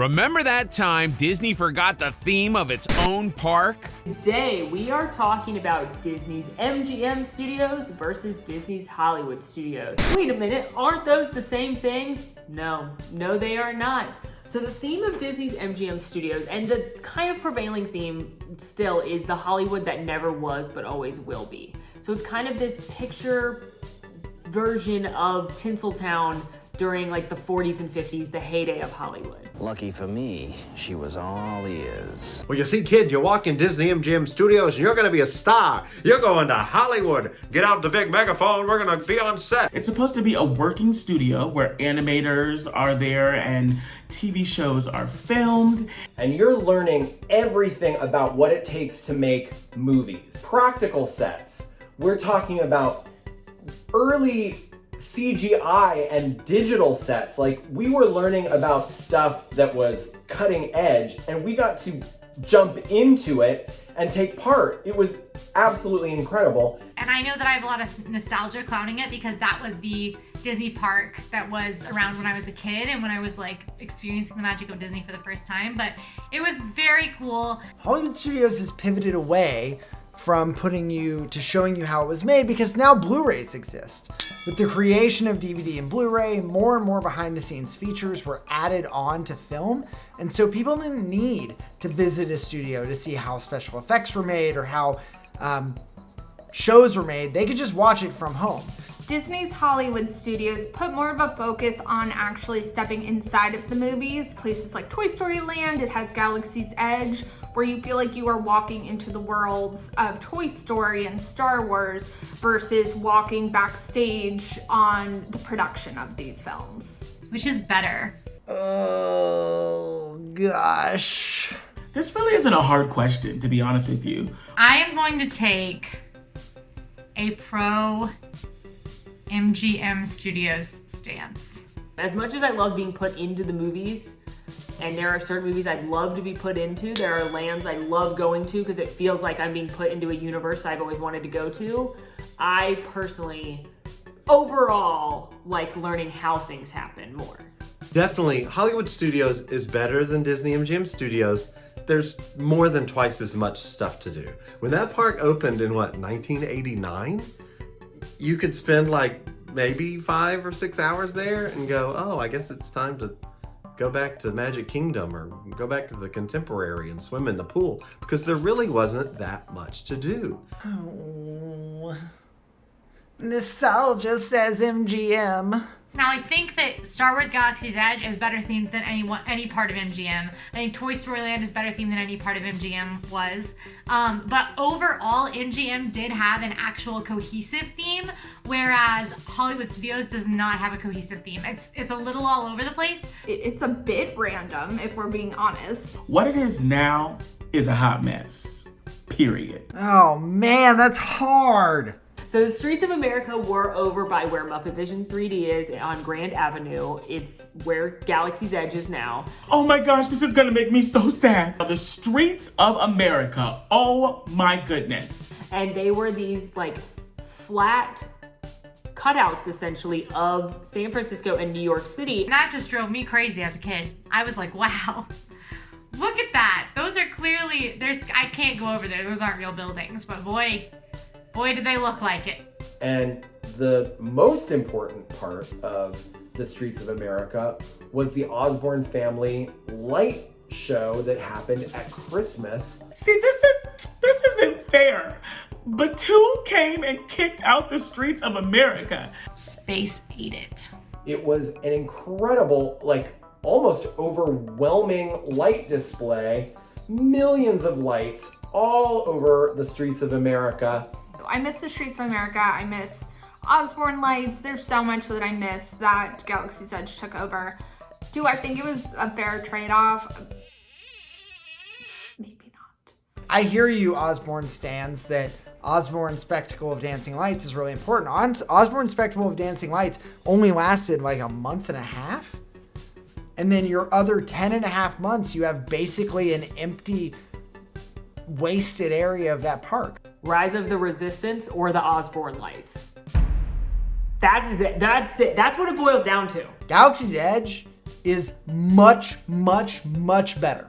Remember that time Disney forgot the theme of its own park? Today, we are talking about Disney's MGM Studios versus Disney's Hollywood Studios. Wait a minute, aren't those the same thing? No, they are not. So the theme of Disney's MGM Studios, and the kind of prevailing theme still, is the Hollywood that never was but always will be. So it's kind of this picture version of Tinseltown during like the 40s and 50s, the heyday of Hollywood. Lucky for me, she was all ears. Well, you see, kid, you walk in Disney-MGM Studios and you're going to be a star. You're going to Hollywood. Get out the big megaphone. We're going to be on set. It's supposed to be a working studio where animators are there and TV shows are filmed. And you're learning everything about what it takes to make movies. Practical sets. We're talking about early CGI and digital sets. Like, we were learning about stuff that was cutting edge, and we got to jump into it and take part. It was absolutely incredible. And I know that I have a lot of nostalgia clouding it because that was the Disney park that was around when I was a kid and when I was like experiencing the magic of Disney for the first time. But it was very cool. Hollywood Studios has pivoted away from showing you how it was made because now Blu-rays exist. With the creation of DVD and Blu-ray, more and more behind the scenes features were added on to film. And so people didn't need to visit a studio to see how special effects were made or how shows were made. They could just watch it from home. Disney's Hollywood Studios put more of a focus on actually stepping inside of the movies. Places like Toy Story Land, it has Galaxy's Edge, where you feel like you are walking into the worlds of Toy Story and Star Wars versus walking backstage on the production of these films. Which is better? Oh, gosh. This really isn't a hard question, to be honest with you. I am going to take a pro MGM Studios stance. As much as I love being put into the movies, and there are certain movies I'd love to be put into, there are lands I love going to because it feels like I'm being put into a universe I've always wanted to go to. I personally, overall, like learning how things happen more. Definitely, Hollywood Studios is better than Disney-MGM Studios. There's more than twice as much stuff to do. When that park opened in 1989, you could spend like maybe 5 or 6 hours there and go, oh, I guess it's time to go back to Magic Kingdom or go back to the Contemporary and swim in the pool, because there really wasn't that much to do. Oh, nostalgia says MGM. Now, I think that Star Wars Galaxy's Edge is better themed than any part of MGM. I think Toy Story Land is better themed than any part of MGM was. But overall, MGM did have an actual cohesive theme, whereas Hollywood Studios does not have a cohesive theme. It's a little all over the place. It's a bit random, if we're being honest. What it is now is a hot mess. Period. Oh man, that's hard. So the streets of America were over by where Muppet Vision 3D is on Grand Avenue. It's where Galaxy's Edge is now. Oh my gosh, this is gonna make me so sad. The streets of America, oh my goodness. And they were these like flat cutouts essentially of San Francisco and New York City. And that just drove me crazy as a kid. I was like, wow, look at that. Those are clearly, I can't go over there. Those aren't real buildings, but boy, did they look like it. And the most important part of the Streets of America was the Osborne family light show that happened at Christmas. See, this isn't fair. But two came and kicked out the streets of America. Space ate it. It was an incredible, like almost overwhelming light display. Millions of lights all over the Streets of America. I miss the Streets of America. I miss Osborne lights. There's so much that I miss that Galaxy's Edge took over. Do I think it was a fair trade-off? Maybe not. I hear you, Osborne stands, that Osborne Spectacle of Dancing Lights is really important. Osborne Spectacle of Dancing Lights only lasted like a month and a half. And then your other 10 and a half months, you have basically an empty, wasted area of that park. Rise of the Resistance or the Osborne lights. That is it. That's it. That's what it boils down to. Galaxy's Edge is much, much, much better.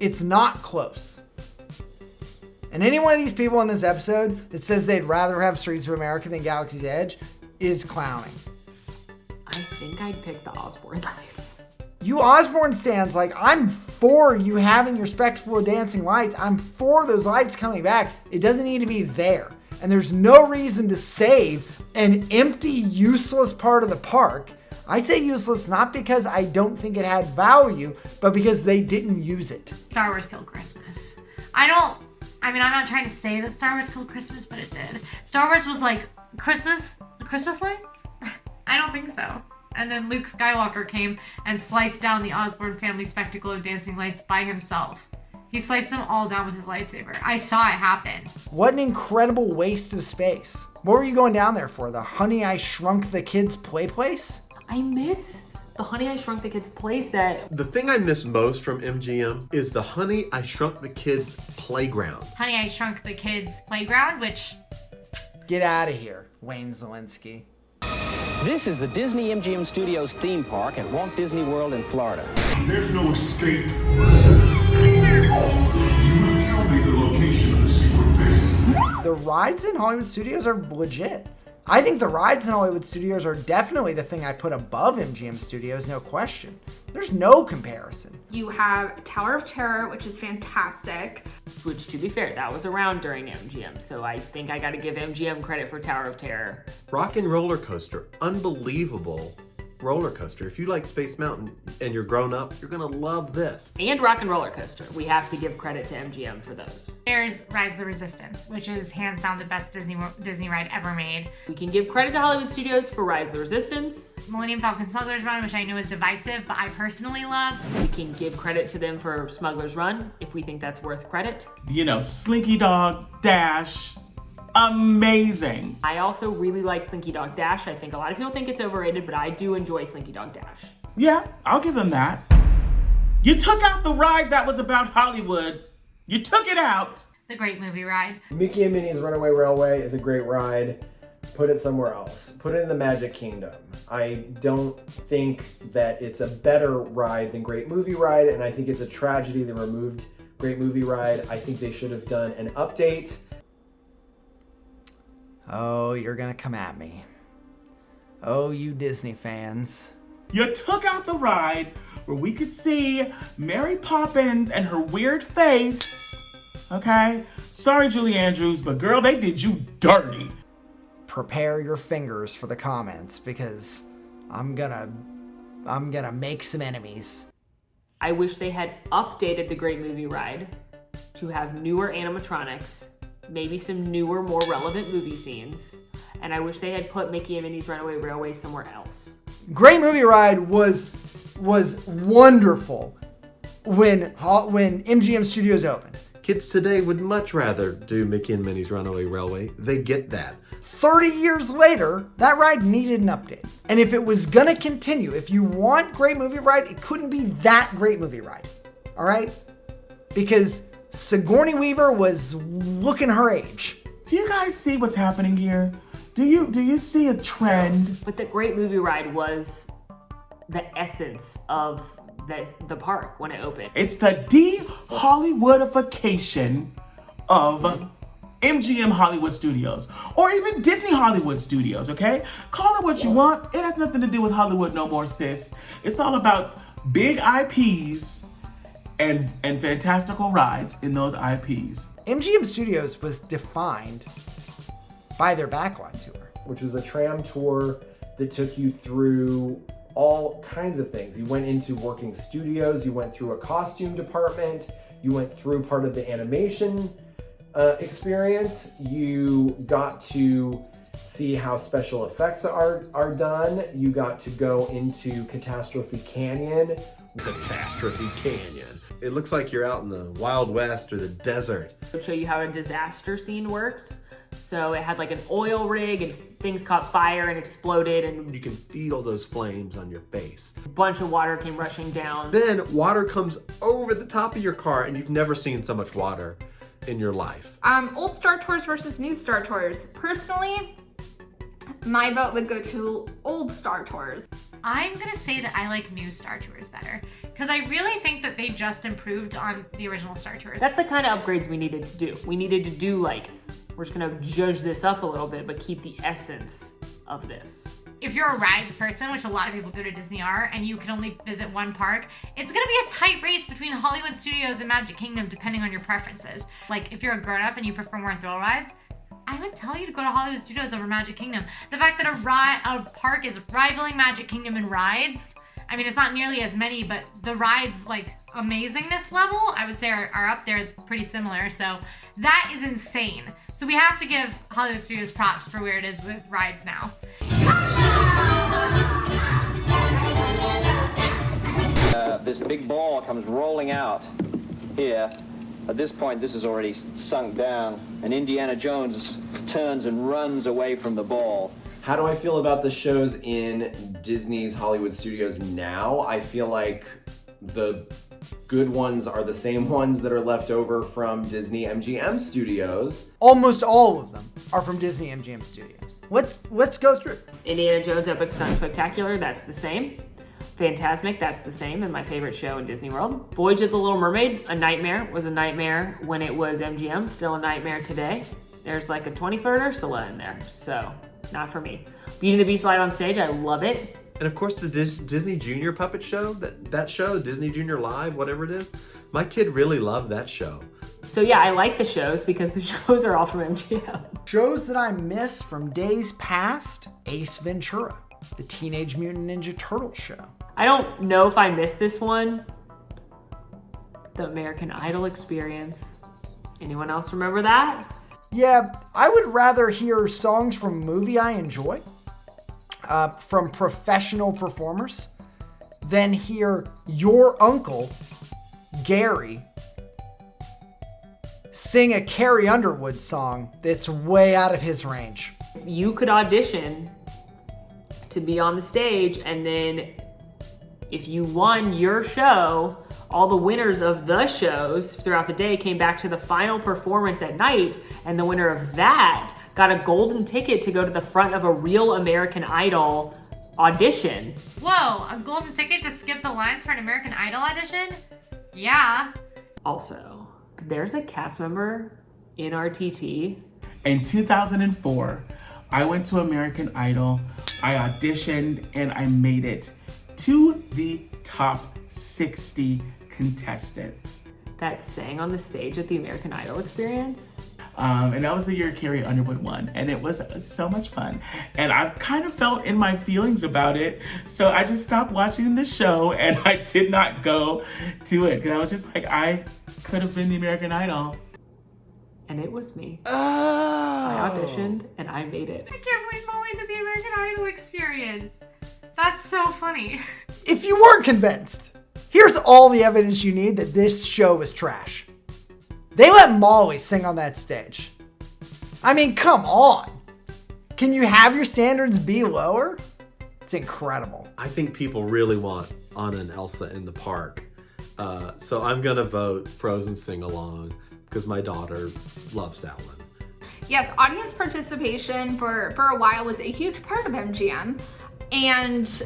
It's not close. And any one of these people in this episode that says they'd rather have Streets of America than Galaxy's Edge is clowning. I think I'd pick the Osborne lights. You Osborne stands, like, I'm for you having your spectacle of dancing lights. I'm for those lights coming back. It doesn't need to be there. And there's no reason to save an empty, useless part of the park. I say useless not because I don't think it had value, but because they didn't use it. Star Wars killed Christmas. I'm not trying to say that Star Wars killed Christmas, but it did. Star Wars was like, Christmas lights? I don't think so. And then Luke Skywalker came and sliced down the Osborne family spectacle of dancing lights by himself. He sliced them all down with his lightsaber. I saw it happen. What an incredible waste of space. What were you going down there for? The Honey, I Shrunk the Kids play place? I miss the Honey, I Shrunk the Kids playset. The thing I miss most from MGM is the Honey, I Shrunk the Kids playground. Honey, I Shrunk the Kids playground, which... Get out of here, Wayne Zielinski. This is the Disney-MGM Studios theme park at Walt Disney World in Florida. There's no escape. You will tell me the location of the secret base. The rides in Hollywood Studios are legit. I think the rides in Hollywood Studios are definitely the thing I put above MGM Studios, no question. There's no comparison. You have Tower of Terror, which is fantastic. Which, to be fair, that was around during MGM, so I think I gotta give MGM credit for Tower of Terror. Rock and Roller Coaster, unbelievable roller coaster. If you like Space Mountain and you're grown up, you're gonna love this. And Rock and Roller Coaster. We have to give credit to MGM for those. There's Rise of the Resistance, which is hands down the best Disney ride ever made. We can give credit to Hollywood Studios for Rise of the Resistance. Millennium Falcon Smuggler's Run, which I know is divisive, but I personally love. We can give credit to them for Smuggler's Run, if we think that's worth credit. You know, Slinky Dog Dash, amazing. I also really like Slinky Dog Dash. I think a lot of people think it's overrated, but I do enjoy Slinky Dog Dash. Yeah, I'll give them that. You took out the ride that was about Hollywood. You took it out. The Great Movie Ride. Mickey and Minnie's Runaway Railway is a great ride. Put it somewhere else. Put it in the Magic Kingdom. I don't think that it's a better ride than Great Movie Ride, and I think it's a tragedy they removed Great Movie Ride. I think they should have done an update. Oh, you're gonna come at me. Oh, you Disney fans. You took out the ride where we could see Mary Poppins and her weird face. Okay? Sorry, Julie Andrews, but girl, they did you dirty. Prepare your fingers for the comments because I'm gonna make some enemies. I wish they had updated the Great Movie Ride to have newer animatronics, maybe some newer, more relevant movie scenes, and I wish they had put Mickey and Minnie's Runaway Railway somewhere else. Great Movie Ride was wonderful when MGM Studios opened. Kids today would much rather do Mickey and Minnie's Runaway Railway. They get that. 30 years later, that ride needed an update. And if it was gonna continue, if you want Great Movie Ride, it couldn't be that Great Movie Ride. All right? Because Sigourney Weaver was looking her age. Do you guys see what's happening here? Do you see a trend? But the Great Movie Ride was the essence of the park when it opened. It's the de-Hollywoodification of MGM Hollywood Studios, or even Disney Hollywood Studios, okay? Call it what you want. It has nothing to do with Hollywood no more, sis. It's all about big IPs and fantastical rides in those IPs. MGM Studios was defined by their backline tour, which was a tram tour that took you through all kinds of things. You went into working studios, you went through a costume department, you went through part of the animation experience, you got to see how special effects are done, you got to go into Catastrophe Canyon. Catastrophe Canyon. It looks like you're out in the Wild West or the desert. It would show you how a disaster scene works. So it had like an oil rig and things caught fire and exploded and you can feel those flames on your face. A bunch of water came rushing down. Then water comes over the top of your car and you've never seen so much water in your life. Old Star Tours versus new Star Tours. Personally, my vote would go to Old Star Tours. I'm gonna say that I like new Star Tours better, because I really think that they just improved on the original Star Tours. That's the kind of upgrades we needed to do. We needed to do like, we're just gonna judge this up a little bit, but keep the essence of this. If you're a rides person, which a lot of people go to Disney are, and you can only visit one park, it's gonna be a tight race between Hollywood Studios and Magic Kingdom depending on your preferences. Like if you're a grown-up and you prefer more thrill rides, I would tell you to go to Hollywood Studios over Magic Kingdom. The fact that a park is rivaling Magic Kingdom in rides, I mean, it's not nearly as many, but the rides, like, amazingness level, I would say are up there pretty similar. So that is insane. So we have to give Hollywood Studios props for where it is with rides now. This big ball comes rolling out here. At this point, this is already sunk down, and Indiana Jones turns and runs away from the ball. How do I feel about the shows in Disney's Hollywood Studios now? I feel like the good ones are the same ones that are left over from Disney-MGM Studios. Almost all of them are from Disney-MGM Studios. Let's go through. Indiana Jones Epic Stunt Spectacular, that's the same. Fantasmic, that's the same, and my favorite show in Disney World. Voyage of the Little Mermaid, a nightmare, was a nightmare when it was MGM, still a nightmare today. There's like a 20-foot Ursula in there, so not for me. Beauty and the Beast live on stage, I love it. And of course the Disney Junior puppet show, that show, Disney Junior Live, whatever it is, my kid really loved that show. So yeah, I like the shows because the shows are all from MGM. Shows that I miss from days past, Ace Ventura, the Teenage Mutant Ninja Turtles show. I don't know if I missed this one. The American Idol experience. Anyone else remember that? Yeah, I would rather hear songs from a movie I enjoy, from professional performers, than hear your uncle, Gary, sing a Carrie Underwood song that's way out of his range. You could audition to be on the stage, and then if you won your show, all the winners of the shows throughout the day came back to the final performance at night, and the winner of that got a golden ticket to go to the front of a real American Idol audition. Whoa, a golden ticket to skip the lines for an American Idol audition? Yeah. Also, there's a cast member in RTT. In 2004, I went to American Idol, I auditioned, and I made it to the top 60 contestants. That sang on the stage at the American Idol experience. And that was the year Carrie Underwood won, and it was so much fun. And I kind of felt in my feelings about it, so I just stopped watching the show, and I did not go to it, because I was just like, I could have been the American Idol. And it was me. Oh. I auditioned, and I made it. I can't believe Molly did the American Idol experience. That's so funny. If you weren't convinced, here's all the evidence you need that this show is trash. They let Molly sing on that stage. I mean, come on. Can you have your standards be lower? It's incredible. I think people really want Anna and Elsa in the park. So I'm gonna vote Frozen Sing Along because my daughter loves that one. Yes, audience participation for a while was a huge part of MGM, and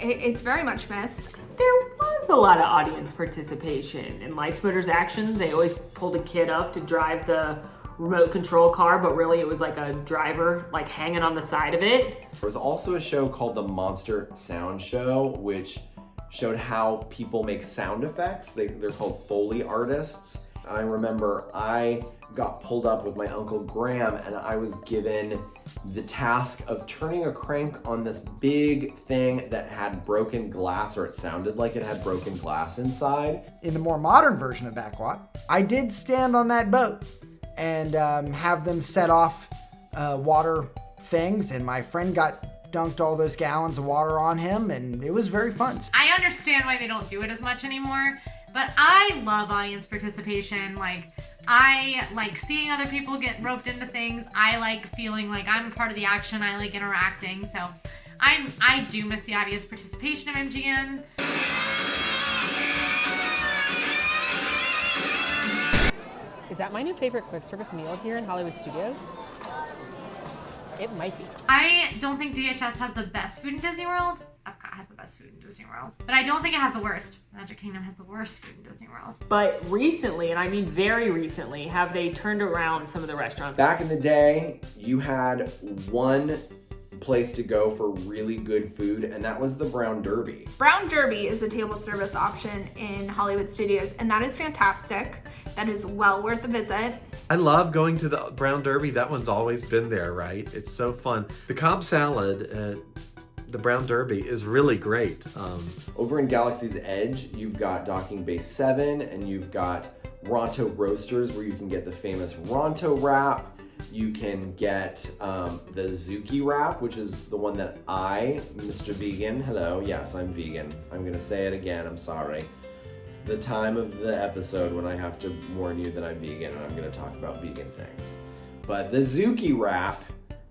it's very much missed. There was a lot of audience participation. In Lightspeeder's action, they always pulled a kid up to drive the remote control car, but really it was like a driver like hanging on the side of it. There was also a show called the Monster Sound Show, which showed how people make sound effects. They're called Foley artists. And I remember I got pulled up with my Uncle Graham, and I was given the task of turning a crank on this big thing that had broken glass, or it sounded like it had broken glass inside. In the more modern version of Backwat, I did stand on that boat and have them set off water things, and my friend got dunked all those gallons of water on him, and it was very fun. I understand why they don't do it as much anymore, but I love audience participation. Like, I like seeing other people get roped into things. I like feeling like I'm a part of the action. I like interacting. So I do miss the audience participation of MGM. Is that my new favorite quick service meal here in Hollywood Studios? It might be. I don't think DHS has the best food in Disney World. Epcot. has the best food in Disney World. But I don't think it has the worst. Magic Kingdom has the worst food in Disney World. But recently, and I mean very recently, have they turned around some of the restaurants? Back in the day, you had one place to go for really good food, and that was the Brown Derby. Brown Derby is a table service option in Hollywood Studios, and that is fantastic. That is well worth a visit. I love going to the Brown Derby. That one's always been there, right? It's so fun. The Cobb salad at the Brown Derby is really great. Over in Galaxy's Edge, you've got Docking Bay 7, and you've got Ronto Roasters, where you can get the famous Ronto wrap. You can get the Zuki wrap, which is the one that Mr. Vegan, hello, yes, I'm vegan. I'm gonna say it again, I'm sorry. It's the time of the episode when I have to warn you that I'm vegan and I'm gonna talk about vegan things. But the Zuki wrap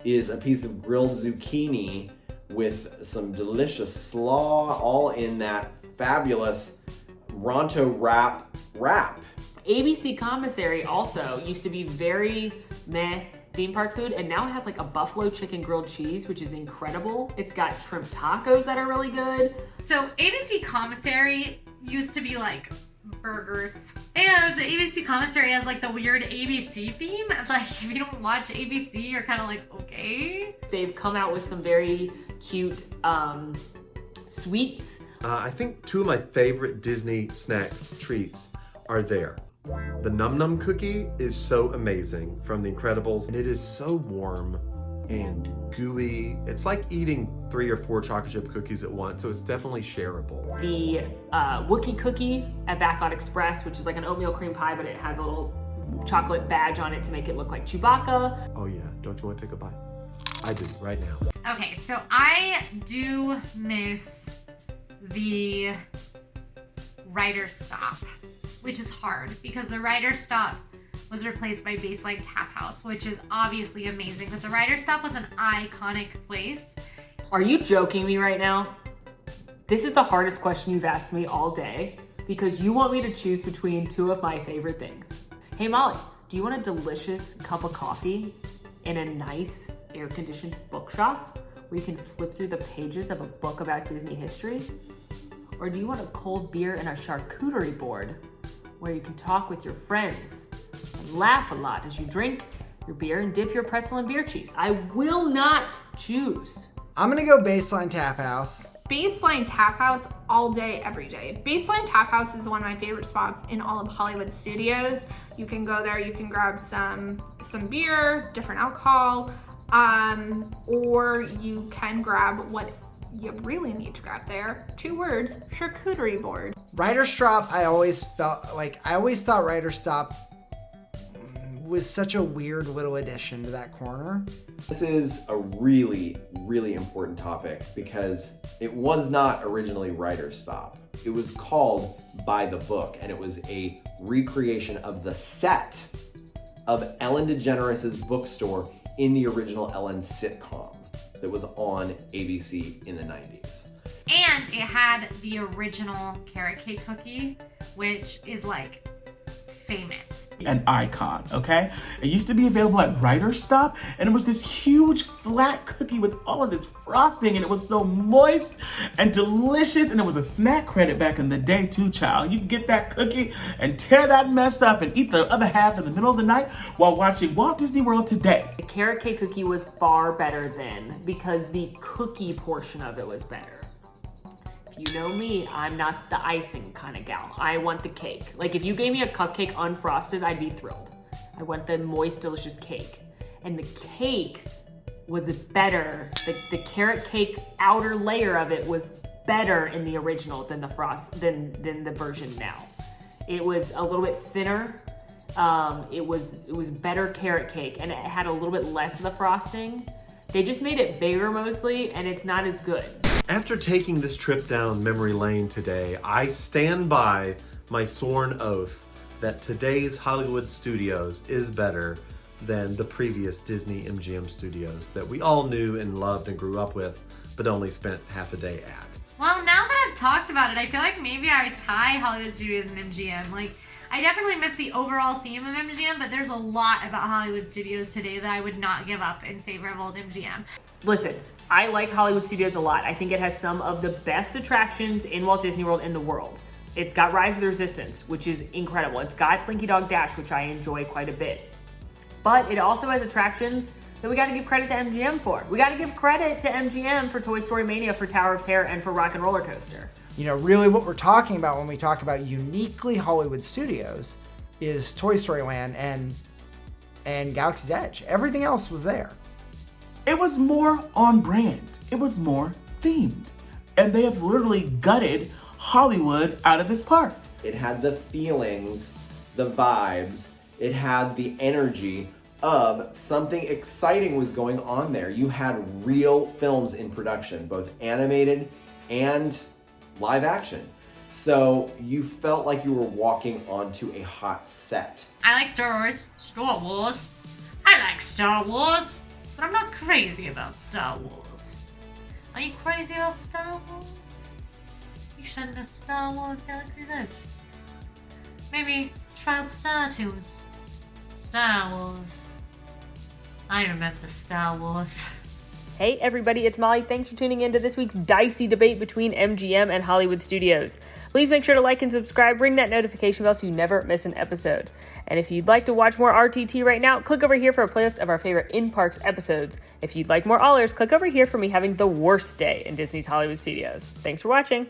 is a piece of grilled zucchini with some delicious slaw, all in that fabulous Ronto wrap. ABC Commissary also used to be very meh theme park food, and now it has like a buffalo chicken grilled cheese, which is incredible. It's got shrimp tacos that are really good. So ABC Commissary used to be like burgers, and the ABC Commissary has like the weird ABC theme. Like if you don't watch ABC, you're kind of like, okay. They've come out with some very cute sweets. I think two of my favorite Disney snack treats are there. The Num Num cookie is so amazing from The Incredibles, and it is so warm and gooey. It's like eating 3 or 4 chocolate chip cookies at once, so it's definitely shareable. The Wookiee cookie at Backlot Express, which is like an oatmeal cream pie, but it has a little chocolate badge on it to make it look like Chewbacca. Oh yeah, don't you want to take a bite? I do, right now. Okay, so I do miss the Writer's Stop, which is hard because the Writer's Stop was replaced by Baseline Tap House, which is obviously amazing, but the Writer's Stop was an iconic place. Are you joking me right now? This is the hardest question you've asked me all day because you want me to choose between 2 of my favorite things. Hey Molly, do you want a delicious cup of coffee in a nice air-conditioned bookshop where you can flip through the pages of a book about Disney history? Or do you want a cold beer and a charcuterie board where you can talk with your friends and laugh a lot as you drink your beer and dip your pretzel in beer cheese? I will not choose. I'm gonna go Baseline Tap House. Baseline Tap House all day, every day. Baseline Tap House is one of my favorite spots in all of Hollywood Studios. You can go there, you can grab some beer, different alcohol, or you can grab what you really need to grab there. 2 words, charcuterie board. Writer's Stop, I always thought Writer's Stop was such a weird little addition to that corner. This is a really, really important topic because it was not originally Writer's Stop. It was called By the Book, and it was a recreation of the set of Ellen DeGeneres' bookstore in the original Ellen sitcom that was on ABC in the 90s. And it had the original carrot cake cookie, which is like famous. An icon, okay? It used to be available at Writer's Stop, and it was this huge flat cookie with all of this frosting, and it was so moist and delicious, and it was a snack credit back in the day too, child. You could get that cookie and tear that mess up and eat the other half in the middle of the night while watching Walt Disney World Today. The carrot cake cookie was far better then because the cookie portion of it was better. You know me, I'm not the icing kind of gal. I want the cake. Like if you gave me a cupcake unfrosted, I'd be thrilled. I want the moist, delicious cake. And the cake was better. The carrot cake outer layer of it was better in the original than than the version now. It was a little bit thinner. It was better carrot cake, and it had a little bit less of the frosting. They just made it bigger mostly, and it's not as good. After taking this trip down memory lane today, I stand by my sworn oath that today's Hollywood Studios is better than the previous Disney-MGM Studios that we all knew and loved and grew up with, but only spent half a day at. Well, now that I've talked about it, I feel like maybe I would tie Hollywood Studios and MGM. Like, I definitely miss the overall theme of MGM, but there's a lot about Hollywood Studios today that I would not give up in favor of old MGM. Listen, I like Hollywood Studios a lot. I think it has some of the best attractions in Walt Disney World in the world. It's got Rise of the Resistance, which is incredible. It's got Slinky Dog Dash, which I enjoy quite a bit. But it also has attractions that we gotta give credit to MGM for. We gotta give credit to MGM for Toy Story Mania, for Tower of Terror, and for Rock and Roller Coaster. You know, really what we're talking about when we talk about uniquely Hollywood Studios is Toy Story Land and Galaxy's Edge. Everything else was there. It was more on brand. It was more themed. And they have literally gutted Hollywood out of this park. It had the feelings, the vibes, it had the energy of something exciting was going on there. You had real films in production, both animated and live action. So you felt like you were walking onto a hot set. I like Star Wars. Star Wars. I like Star Wars. But I'm not crazy about Star Wars. Are you crazy about Star Wars? You shouldn't have Star Wars Galaxy's Edge. Maybe try out Star Tours. Star Wars. I remember Star Wars. Hey everybody, it's Molly. Thanks for tuning in to this week's dicey debate between MGM and Hollywood Studios. Please make sure to like and subscribe, ring that notification bell so you never miss an episode. And if you'd like to watch more RTT right now, click over here for a playlist of our favorite in-parks episodes. If you'd like more AllEars, click over here for me having the worst day in Disney's Hollywood Studios. Thanks for watching.